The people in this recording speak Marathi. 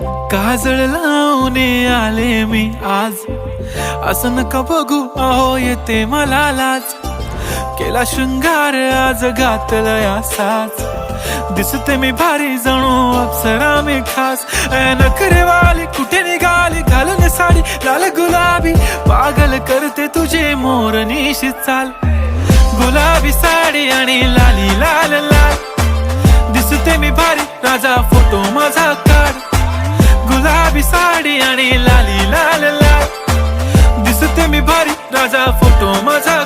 काजळ लावून आले मी आज, असं नका बघू अहो येते मला लाज. केला शृंगार आज घातलाय असाच, दिसते मी भारी जणू अप्सरा मी खास. नखरेवाली कुठे निघाली घालून साडी लाल गुलाबी, पागल करते तुझे मोरनीशी चाल. गुलाबी साडी आणि लाली लाल लाल, दिसते मी भारी राजा फोटो माझा काढ. गुलाबी साडी आणि लाली लाल लाल, दिसते मी भारी राजा फोटो माझा